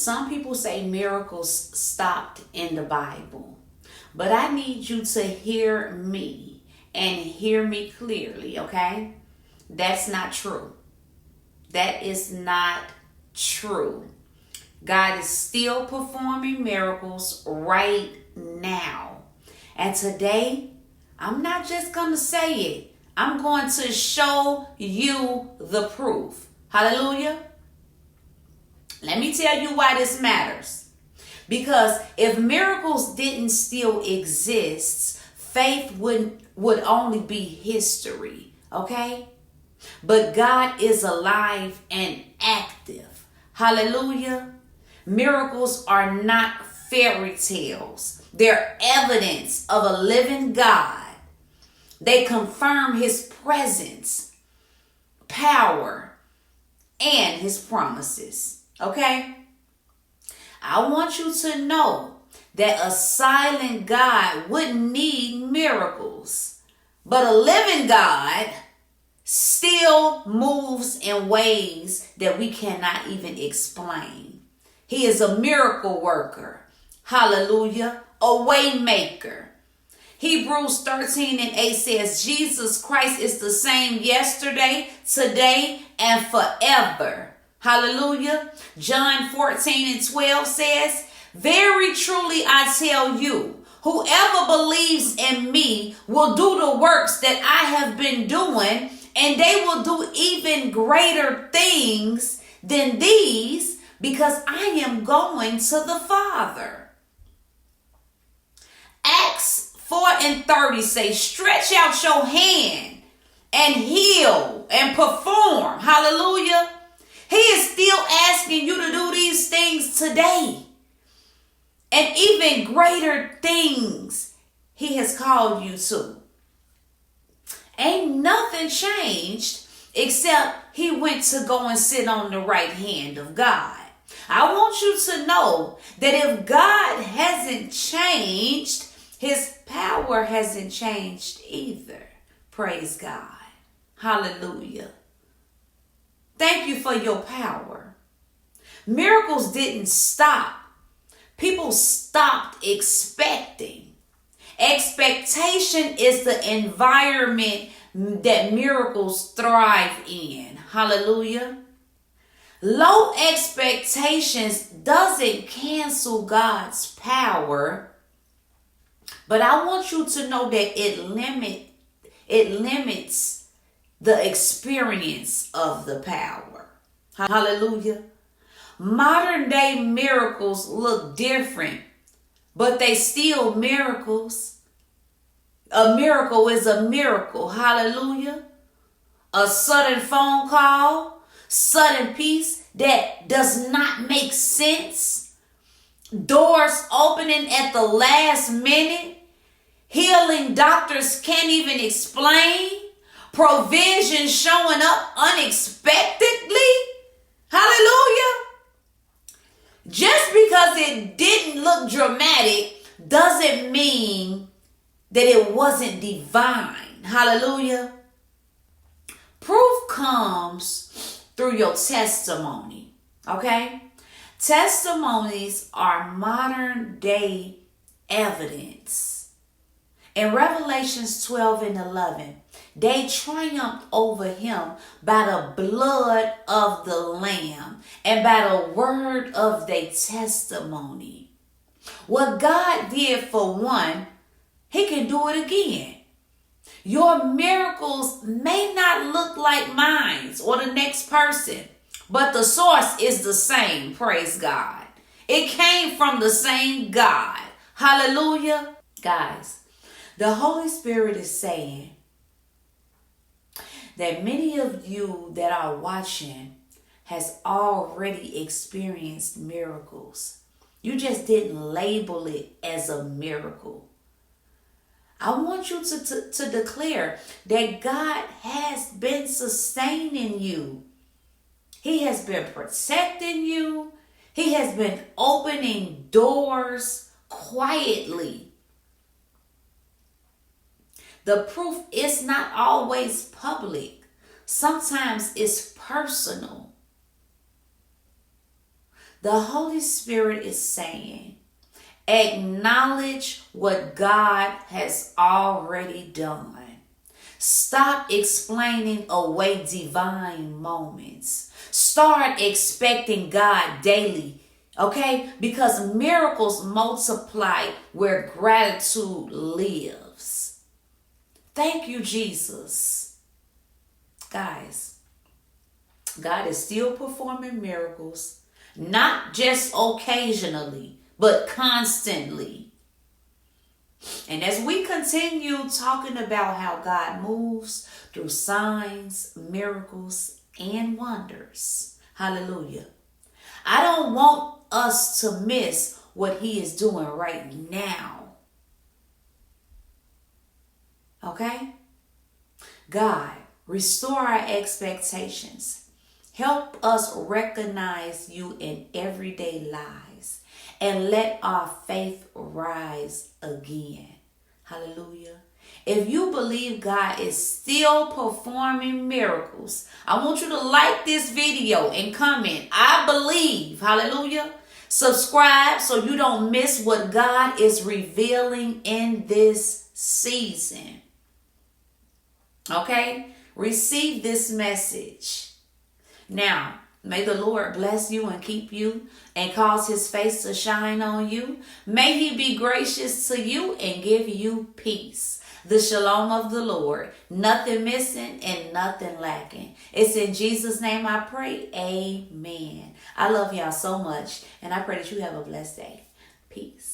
Some people say miracles stopped in the Bible, but I need you to hear me and hear me clearly, okay? That's not true. That is not true. God is still performing miracles right now. And today, I'm not just going to say it. I'm going to show you the proof. Hallelujah. Let me tell you why this matters. Because if miracles didn't still exist, faith would only be history. Okay? But God is alive and active. Hallelujah. Miracles are not fairy tales. They're evidence of a living God. They confirm his presence, power, and his promises. Okay? I want you to know that a silent God wouldn't need miracles, but a living God still moves in ways that we cannot even explain. He is a miracle worker. Hallelujah. A way maker. Hebrews 13:8 says Jesus Christ is the same yesterday, today, and forever. Hallelujah. John 14:12 says, very truly I tell you, whoever believes in me will do the works that I have been doing, and they will do even greater things than these, because I am going to the Father. Acts 4:30 say, stretch out your hand and heal and perform. Hallelujah. He is still asking you to do these things today. And even greater things he has called you to. Ain't nothing changed except he went to go and sit on the right hand of God. I want you to know that if God hasn't changed, his power hasn't changed either. Praise God. Hallelujah. Thank you for your power. Miracles didn't stop. People stopped expecting. Expectation is the environment that miracles thrive in. Hallelujah. Low expectations doesn't cancel God's power, but I want you to know that it limits the experience of the power. Hallelujah. Modern day miracles look different, but they still miracles. A miracle is a miracle. Hallelujah. A sudden phone call, sudden peace that does not make sense. Doors opening at the last minute. Healing doctors can't even explain. Provision showing up unexpectedly. Hallelujah. Just because it didn't look dramatic doesn't mean that it wasn't divine. Hallelujah. Proof comes through your testimony. Okay? Testimonies are modern day evidence. In Revelations 12:11, they triumphed over him by the blood of the Lamb and by the word of their testimony. What God did for one, he can do it again. Your miracles may not look like mine or the next person, but the source is the same. Praise God. It came from the same God. Hallelujah. Guys, the Holy Spirit is saying that many of you that are watching has already experienced miracles. You just didn't label it as a miracle. I want you to declare that God has been sustaining you. He has been protecting you. He has been opening doors quietly. The proof is not always public. Sometimes it's personal. The Holy Spirit is saying, acknowledge what God has already done. Stop explaining away divine moments. Start expecting God daily, okay? Because miracles multiply where gratitude lives. Thank you, Jesus. Guys, God is still performing miracles, not just occasionally, but constantly. And as we continue talking about how God moves through signs, miracles, and wonders, hallelujah, I don't want us to miss what he is doing right now. Okay? God, restore our expectations. Help us recognize you in everyday lives and let our faith rise again. Hallelujah. If you believe God is still performing miracles, I want you to like this video and comment, I believe. Hallelujah. Subscribe so you don't miss what God is revealing in this season. Okay? Receive this message. Now, may the Lord bless you and keep you and cause his face to shine on you. May he be gracious to you and give you peace. The shalom of the Lord. Nothing missing and nothing lacking. It's in Jesus' name I pray. Amen. I love y'all so much and I pray that you have a blessed day. Peace.